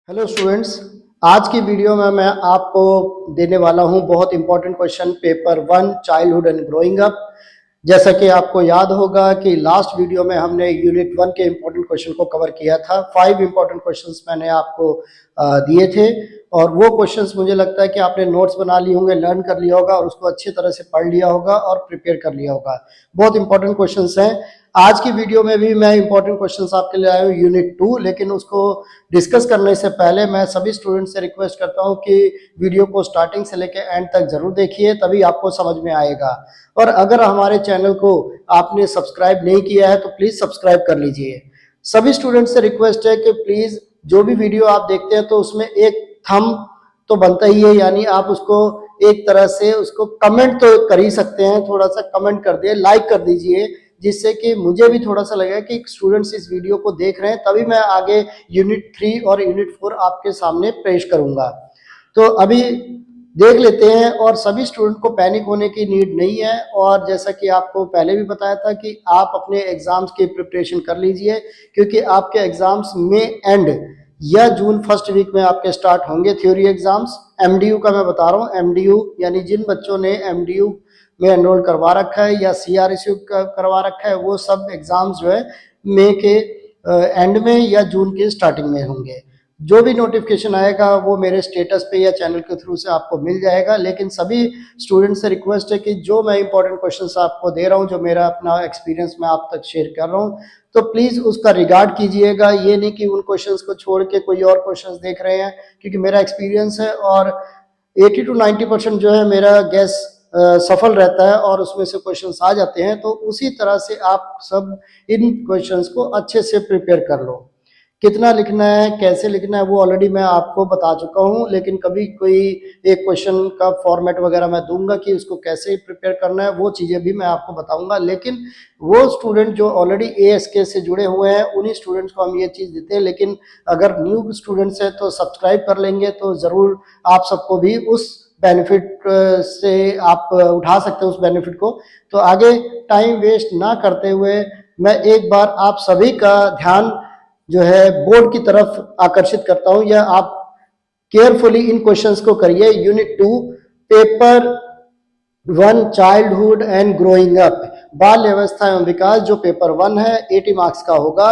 Hello students, आज की video में मैं आपको देने वाला हूं बहुत important question paper 1 childhood and growing up. जैसा कि आपको याद होगा कि लास्ट वीडियो में हमने यूनिट 1 के इंपॉर्टेंट क्वेश्चन को कवर किया था। 5 इंपॉर्टेंट क्वेश्चंस मैंने आपको दिए थे और वो क्वेश्चंस मुझे लगता है कि आपने नोट्स बना लिए होंगे, लर्न कर लिया होगा और उसको अच्छी तरह से पढ़ लिया होगा और प्रिपेयर कर लिया होगा। बहुत इंपॉर्टेंट क्वेश्चंस हैं। आज की वीडियो में भी मैं इंपॉर्टेंट क्वेश्चंस आपके लिए आया हूँ यूनिट 2, लेकिन उसको डिस्कस करने से पहले मैं सभी स्टूडेंट से रिक्वेस्ट करता हूँ कि वीडियो को स्टार्टिंग से लेकर एंड तक जरूर देखिए, तभी आपको समझ में आएगा। और अगर हमारे चैनल को आपने सब्सक्राइब नहीं किया है तो प्लीज सब्सक्राइब कर लीजिए। सभी स्टूडेंट से रिक्वेस्ट है कि प्लीज जो भी वीडियो आप देखते हैं तो उसमें एक थंब तो बनता ही है, यानी आप उसको एक तरह से उसको कमेंट तो कर ही सकते हैं, थोड़ा सा कमेंट कर दिए, लाइक कर दीजिए, जिससे कि मुझे भी थोड़ा सा लगेगा कि स्टूडेंट्स इस वीडियो को देख रहे हैं, तभी मैं आगे यूनिट 3 और यूनिट 4 आपके सामने पेश करूंगा। तो अभी देख लेते हैं। और सभी स्टूडेंट को पैनिक होने की नीड नहीं है, और जैसा कि आपको पहले भी बताया था कि आप अपने एग्जाम्स की प्रिपरेशन कर लीजिए, क्योंकि आपके एग्जाम्स में एंड या जून फर्स्ट वीक में आपके स्टार्ट होंगे थ्योरी एग्जाम्स। एमडीयू का मैं बता रहा हूँ, एमडीयू यानी जिन बच्चों ने एमडीयू में एनरोल करवा रखा है या सीआरएसयू करवा रखा है, वो सब एग्जाम्स जो है मई के एंड में या जून के स्टार्टिंग में होंगे। जो भी नोटिफिकेशन आएगा वो मेरे स्टेटस पे या चैनल के थ्रू से आपको मिल जाएगा। लेकिन सभी स्टूडेंट से रिक्वेस्ट है कि जो मैं इंपॉर्टेंट क्वेश्चंस आपको दे रहा हूँ, जो मेरा अपना एक्सपीरियंस मैं आप तक शेयर कर रहा हूँ, तो प्लीज उसका रिगार्ड कीजिएगा। ये नहीं कि उन क्वेश्चंस को छोड़ के कोई और क्वेश्चंस देख रहे हैं, क्योंकि मेरा एक्सपीरियंस है और 80 to 90% जो है मेरा गैस सफल रहता है और उसमें से क्वेश्चंस आ जाते हैं। तो उसी तरह से आप सब इन क्वेश्चंस को अच्छे से प्रिपेयर कर लो। कितना लिखना है, कैसे लिखना है, वो ऑलरेडी मैं आपको बता चुका हूँ, लेकिन कभी कोई एक क्वेश्चन का फॉर्मेट वगैरह मैं दूंगा कि उसको कैसे प्रिपेयर करना है, वो चीज़ें भी मैं आपको बताऊंगा। लेकिन वो स्टूडेंट जो ऑलरेडी एएसके से जुड़े हुए हैं, उन्हीं स्टूडेंट्स को हम ये चीज़ देते हैं। लेकिन अगर न्यू स्टूडेंट्स है तो सब्सक्राइब कर लेंगे तो ज़रूर आप सबको भी उस बेनिफिट से आप उठा सकते हैं उस बेनिफिट को। तो आगे टाइम वेस्ट ना करते हुए मैं एक बार आप सभी का ध्यान जो है बोर्ड की तरफ आकर्षित करता हूं, या आप केयरफुली इन क्वेश्चंस को करिए। Unit 2 paper 1 childhood and growing up, बाल अवस्था एवं विकास, जो पेपर 1 है 80 मार्क्स का होगा।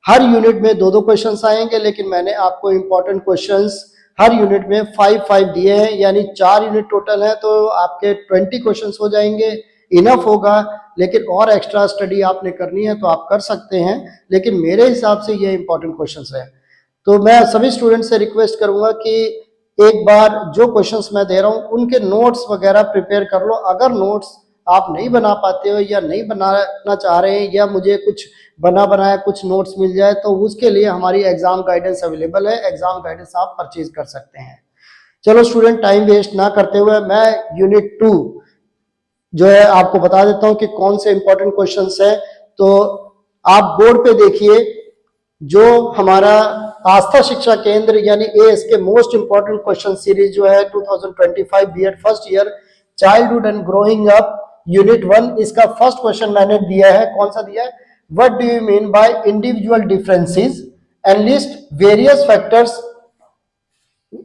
हर यूनिट में 2-2 क्वेश्चंस आएंगे, लेकिन मैंने आपको इंपॉर्टेंट क्वेश्चंस हर यूनिट में 5-5 दिए हैं, यानी 4 यूनिट टोटल है तो आपके 20 क्वेश्चंस हो जाएंगे, इनफ होगा। लेकिन और एक्स्ट्रा स्टडी आपने करनी है तो आप कर सकते हैं, लेकिन मेरे हिसाब से ये इंपॉर्टेंट क्वेश्चंस है। तो मैं सभी स्टूडेंट से रिक्वेस्ट करूंगा कि एक बार जो क्वेश्चंस मैं दे रहा हूं उनके नोट्स वगैरह प्रिपेयर कर लो। अगर नोट्स आप नहीं बना पाते हो या नहीं बनाना चाह रहे हैं, या मुझे कुछ बना बनाया कुछ नोट्स मिल जाए, तो उसके लिए हमारी एग्जाम गाइडेंस अवेलेबल है। एग्जाम गाइडेंस आप परचेज कर सकते हैं। चलो स्टूडेंट, टाइम वेस्ट ना करते हुए मैं यूनिट 2 जो है आपको बता देता हूं कि कौन से इंपॉर्टेंट क्वेश्चंस हैं। तो आप बोर्ड पे देखिए, जो हमारा आस्था शिक्षा केंद्र यानी एएस के मोस्ट इंपॉर्टेंट क्वेश्चन सीरीज जो है 2025 BEd first year childhood and growing up unit 1, इसका फर्स्ट क्वेश्चन मैंने दिया है। कौन सा दिया है? What do you mean by individual differences and list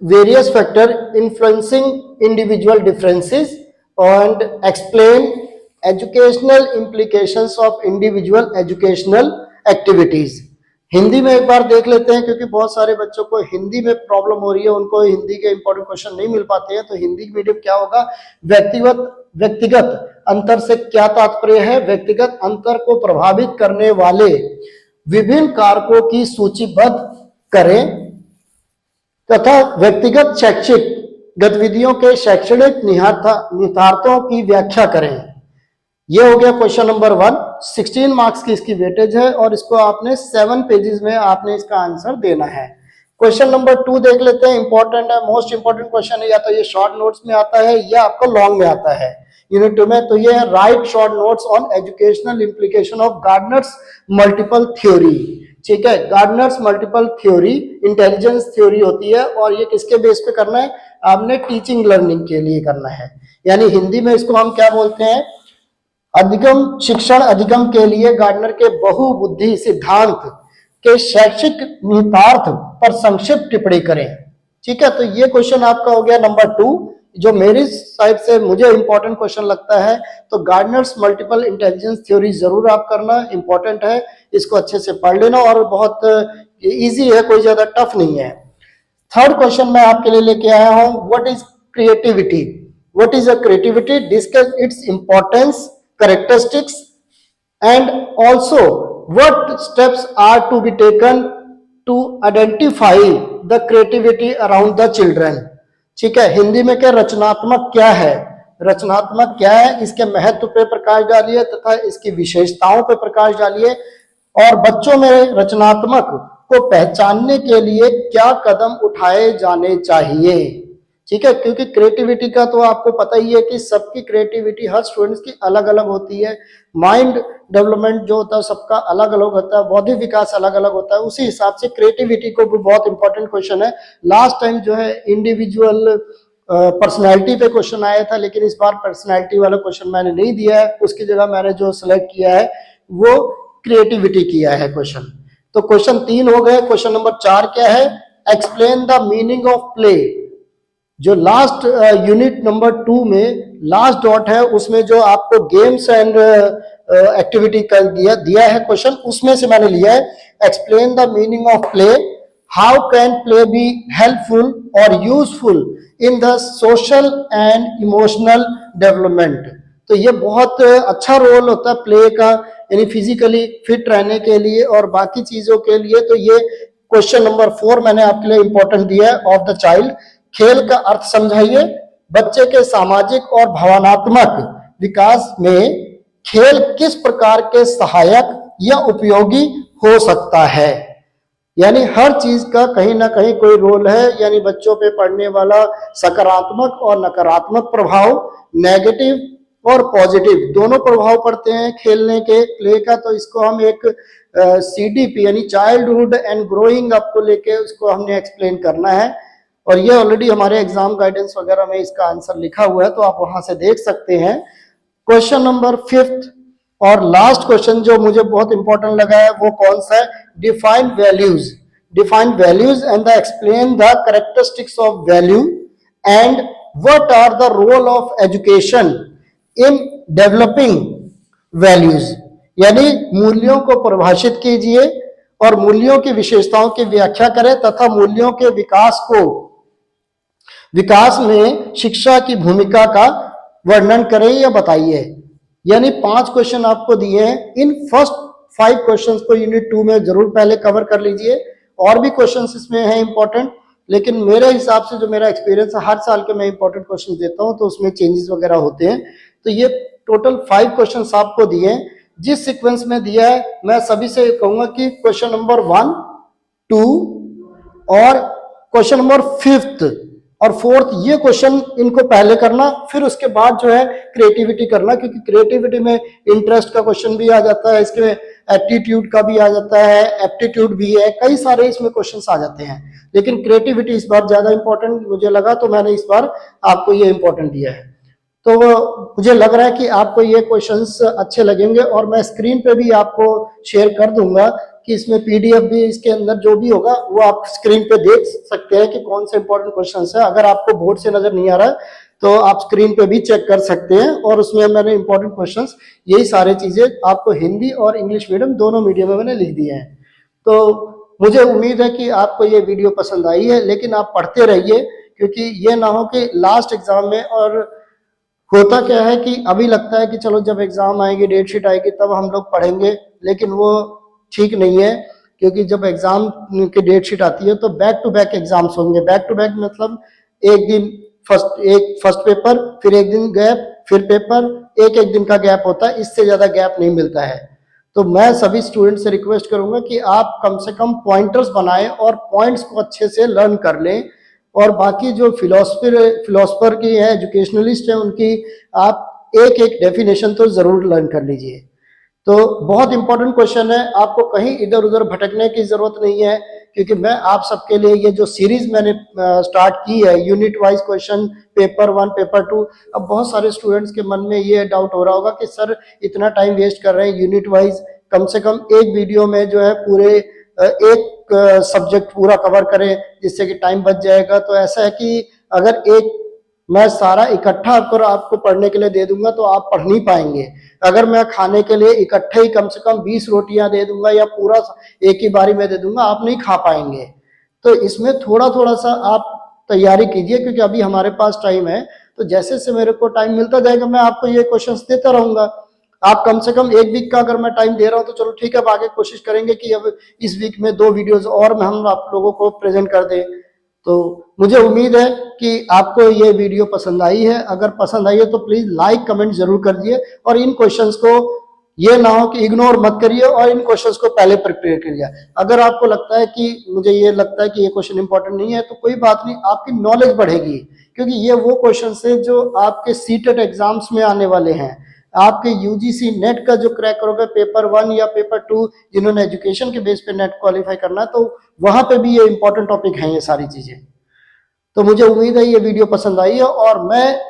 various factor influencing individual differences and explain educational implications of individual educational activities। Hindi में एक बार देख लेते हैं, क्योंकि बहुत सारे बच्चों को हिंदी में प्रॉब्लम हो रही है, उनको हिंदी के इंपॉर्टेंट क्वेश्चन नहीं मिल पाते हैं। तो हिंदी मीडियम क्या होगा? व्यक्तिगत अंतर से क्या तात्पर्य है? व्यक्तिगत अंतर को प्रभावित करने वाले विभिन्न कारकों की सूचीबद्ध करें तथा व्यक्तिगत शैक्षिक गतिविधियों के शैक्षणिक निहितार्थों की व्याख्या करें। यह हो गया क्वेश्चन नंबर 1। 16 मार्क्स की इसकी वेटेज है और इसको आपने 7 पेजेस में आपने इसका आंसर देना है। क्वेश्चन नंबर 2 देख लेते हैं। इंपॉर्टेंट है, मोस्ट इंपॉर्टेंट क्वेश्चन है। या तो ये शॉर्ट नोट्स में आता है या आपको लॉन्ग में आता है यूनिट 2 में। तो ये है right short notes on educational implication of Gardner's multiple theory. ठीक है, Gardner's multiple theory intelligence theory होती है, और ये किसके बेस पे करना है? आपने टीचिंग लर्निंग के लिए करना है। यानी हिंदी में इसको हम क्या बोलते हैं? अधिगम शिक्षण अधिगम के लिए गार्डनर के बहुबुद्धि सिद्धांत के शैक्षिक निहितार्थ पर संक्षिप्त टिप्पणी करें। ठीक है, तो ये क्वेश्चन आपका हो गया नंबर 2, जो मेरी साइड से मुझे इंपॉर्टेंट क्वेश्चन लगता है। तो गार्डनर्स मल्टीपल इंटेलिजेंस थ्योरी जरूर आप करना, इंपॉर्टेंट है, इसको अच्छे से पढ़ लेना और बहुत इजी है, कोई ज्यादा टफ नहीं है। थर्ड क्वेश्चन मैं आपके लिए लेके आया हूं, what is creativity? What is a creativity? Discuss its importance, characteristics and also what steps are to be taken to identify the creativity around the children. ठीक है, हिंदी में क्या रचनात्मक क्या है, रचनात्मक क्या है, इसके महत्व पे प्रकाश डालिए तथा इसकी विशेषताओं पे प्रकाश डालिए और बच्चों में रचनात्मक को पहचानने के लिए क्या कदम उठाए जाने चाहिए। ठीक है, क्योंकि क्रिएटिविटी का तो आपको पता ही है कि सबकी क्रिएटिविटी हर स्टूडेंट्स की अलग अलग होती है। माइंड डेवलपमेंट जो होता है सबका अलग अलग होता है, बौद्धिक विकास अलग अलग होता है, उसी हिसाब से क्रिएटिविटी को भी बहुत इंपॉर्टेंट क्वेश्चन है। लास्ट टाइम जो है इंडिविजुअल पर्सनैलिटी पे क्वेश्चन आया था, लेकिन इस बार पर्सनैलिटी वाला क्वेश्चन मैंने नहीं दिया है, उसकी जगह मैंने जो सिलेक्ट किया है वो क्रिएटिविटी किया है क्वेश्चन। तो क्वेश्चन 3 हो गए। क्वेश्चन नंबर 4 क्या है? Explain the meaning of play. जो लास्ट यूनिट नंबर 2 में लास्ट डॉट है, उसमें जो आपको गेम्स एंड एक्टिविटी कर दिया है क्वेश्चन, उसमें से मैंने लिया है explain the meaning of play, how can play be helpful और useful in the social and emotional development. तो ये बहुत अच्छा रोल होता है प्ले का, यानी फिजिकली फिट रहने के लिए और बाकी चीजों के लिए। तो ये क्वेश्चन नंबर 4 मैंने आपके लिए इंपॉर्टेंट दिया है, ऑफ द चाइल्ड। खेल का अर्थ समझाइए, बच्चे के सामाजिक और भावनात्मक विकास में खेल किस प्रकार के सहायक या उपयोगी हो सकता है। यानी हर चीज का कहीं ना कहीं कोई रोल है, यानी बच्चों पे पड़ने वाला सकारात्मक और नकारात्मक प्रभाव, नेगेटिव और पॉजिटिव दोनों प्रभाव पड़ते हैं खेलने के, प्ले का। तो इसको हम एक CDP यानी चाइल्डहुड एंड ग्रोइंग अप को लेके उसको हमने एक्सप्लेन करना है, और ये ऑलरेडी हमारे एग्जाम गाइडेंस वगैरह में इसका आंसर लिखा हुआ है, तो आप वहां से देख सकते हैं। क्वेश्चन नंबर 5 और लास्ट क्वेश्चन जो मुझे बहुत इंपॉर्टेंट लगा है वो कौन सा है? Define values. Define values and the explain the characteristics of value and what are the role of education in developing values. यानी मूल्यों को परिभाषित कीजिए और मूल्यों की विशेषताओं की व्याख्या करें तथा मूल्यों के विकास में शिक्षा की भूमिका का वर्णन करें या बताइए। यानी 5 क्वेश्चन आपको दिए हैं, इन फर्स्ट 5 क्वेश्चंस को यूनिट 2 में जरूर पहले कवर कर लीजिए। और भी क्वेश्चंस इसमें हैं इंपॉर्टेंट, लेकिन मेरे हिसाब से जो मेरा एक्सपीरियंस है, हर साल के मैं इंपॉर्टेंट क्वेश्चन देता हूं तो उसमें चेंजेस वगैरह होते हैं। तो ये टोटल 5 क्वेश्चन आपको दिए हैं, जिस सीक्वेंस में दिया है मैं सभी से कहूंगा कि क्वेश्चन नंबर 1, 2 और क्वेश्चन नंबर 5th और 4th ये क्वेश्चन इनको पहले करना, फिर उसके बाद जो है क्रिएटिविटी करना, क्योंकि क्रिएटिविटी में इंटरेस्ट का क्वेश्चन भी आ जाता है, इसके एप्टीट्यूड का भी आ जाता है, एप्टीट्यूड भी है, कई सारे इसमें क्वेश्चंस आ जाते हैं। लेकिन क्रिएटिविटी इस बार ज्यादा इंपॉर्टेंट मुझे लगा, तो मैंने इस बार आपको ये इंपॉर्टेंट दिया है। तो मुझे लग रहा है कि आपको ये क्वेश्चंस अच्छे लगेंगे और मैं स्क्रीन पे भी आपको शेयर कर दूंगा कि इसमें PDF भी इसके अंदर जो भी होगा वो आप स्क्रीन पे देख सकते हैं कि कौन से इंपॉर्टेंट क्वेश्चंस है। अगर आपको बोर्ड से नजर नहीं आ रहा है तो आप स्क्रीन पे भी चेक कर सकते हैं, और उसमें मैंने इंपॉर्टेंट क्वेश्चंस यही सारी चीजें आपको हिंदी और इंग्लिश मीडियम दोनों मीडियम में मैंने लिख दिए हैं। तो मुझे उम्मीद है कि आपको ये वीडियो पसंद आई है, लेकिन आप पढ़ते रहिए, क्योंकि ये ना हो कि लास्ट एग्जाम में, और होता क्या है कि अभी लगता है कि चलो जब एग्जाम आएगी, डेट शीट आएगी तब हम लोग पढ़ेंगे, लेकिन वो ठीक नहीं है। क्योंकि जब एग्जाम की डेट शीट आती है तो बैक टू बैक एग्जाम्स होंगे। बैक टू बैक मतलब एक दिन फर्स्ट पेपर, फिर एक दिन गैप, फिर पेपर, एक दिन का गैप होता है, इससे ज्यादा गैप नहीं मिलता है। तो मैं सभी स्टूडेंट से रिक्वेस्ट करूंगा कि आप कम से कम पॉइंटर्स बनाएं और पॉइंट्स को अच्छे से लर्न कर लें, और बाकी जो फिलोसफर की है, एजुकेशनलिस्ट है, उनकी आप एक डेफिनेशन तो जरूर लर्न कर लीजिए। तो बहुत इंपॉर्टेंट क्वेश्चन है, आपको कहीं इधर उधर भटकने की जरूरत नहीं है, क्योंकि मैं आप सबके लिए ये जो सीरीज मैंने स्टार्ट की है, unit wise question, paper 1, paper 2, अब बहुत सारे स्टूडेंट्स के मन में ये डाउट हो रहा होगा कि सर इतना टाइम वेस्ट कर रहे हैं यूनिट वाइज, कम से कम एक वीडियो में जो है पूरे एक सब्जेक्ट पूरा कवर करें जिससे कि टाइम बच जाएगा। तो ऐसा है कि अगर एक मैं सारा इकट्ठा आपको पढ़ने के लिए दे दूंगा तो आप पढ़ नहीं पाएंगे। अगर मैं खाने के लिए इकट्ठे ही कम से कम 20 रोटियां दे दूंगा या पूरा एक ही बारी में दे दूंगा, आप नहीं खा पाएंगे। तो इसमें थोड़ा थोड़ा सा आप तैयारी कीजिए, क्योंकि अभी हमारे पास टाइम है। तो जैसे जैसे मेरे को टाइम मिलता जाएगा मैं आपको ये क्वेश्चंस देता रहूंगा। आप कम से कम एक वीक का अगर मैं टाइम दे रहा हूं तो चलो ठीक है, अब आगे कोशिश करेंगे कि अब इस वीक में 2 वीडियोस और में हम आप लोगों को प्रेजेंट कर दें। तो मुझे उम्मीद है कि आपको ये वीडियो पसंद आई है। अगर पसंद आई है तो प्लीज लाइक कमेंट जरूर कर दिए, और इन क्वेश्चंस को ये ना हो कि इग्नोर मत करिए और इन क्वेश्चंस को पहले प्रिपेयर करिए। अगर आपको लगता है कि मुझे ये लगता है कि ये क्वेश्चन इंपॉर्टेंट नहीं है तो कोई बात नहीं, आपकी नॉलेज बढ़ेगी, क्योंकि ये वो क्वेश्चन है जो आपके सीटेट एग्जाम्स में आने वाले हैं। आपके यूजीसी नेट का जो क्रैक करोगे पेपर 1 या पेपर 2, जिन्होंने एजुकेशन के बेस पे नेट क्वालिफाई करना है, तो वहां पे भी ये इंपॉर्टेंट टॉपिक है ये सारी चीजें। तो मुझे उम्मीद है ये वीडियो पसंद आई है, और मैं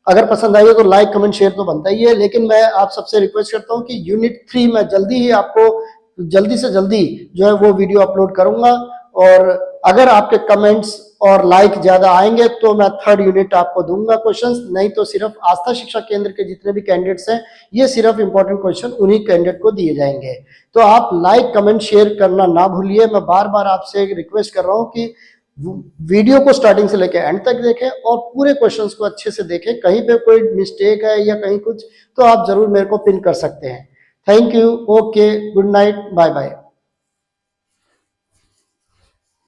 अगर पसंद आई है तो लाइक कमेंट शेयर तो बनता ही है, लेकिन मैं आप सबसे रिक्वेस्ट करता हूं कि यूनिट 3 में जल्दी ही आपको जल्दी से जल्दी जो है वो वीडियो अपलोड करूंगा। और अगर आपके कमेंट्स और लाइक ज्यादा आएंगे तो मैं 3rd यूनिट आपको दूंगा क्वेश्चंस, नहीं तो सिर्फ आस्था शिक्षा केंद्र के जितने भी कैंडिडेट्स हैं ये सिर्फ इंपॉर्टेंट क्वेश्चन उन्हीं कैंडिडेट को दिए जाएंगे। तो आप लाइक कमेंट शेयर करना ना भूलिए। मैं बार बार आपसे रिक्वेस्ट कर रहा हूं कि वीडियो को स्टार्टिंग से लेकर एंड तक देखें और पूरे क्वेश्चंस को अच्छे से देखें। कहीं पे कोई मिस्टेक है या कहीं कुछ तो आप जरूर मेरे को पिन कर सकते हैं। Thank you, okay, good night, bye bye.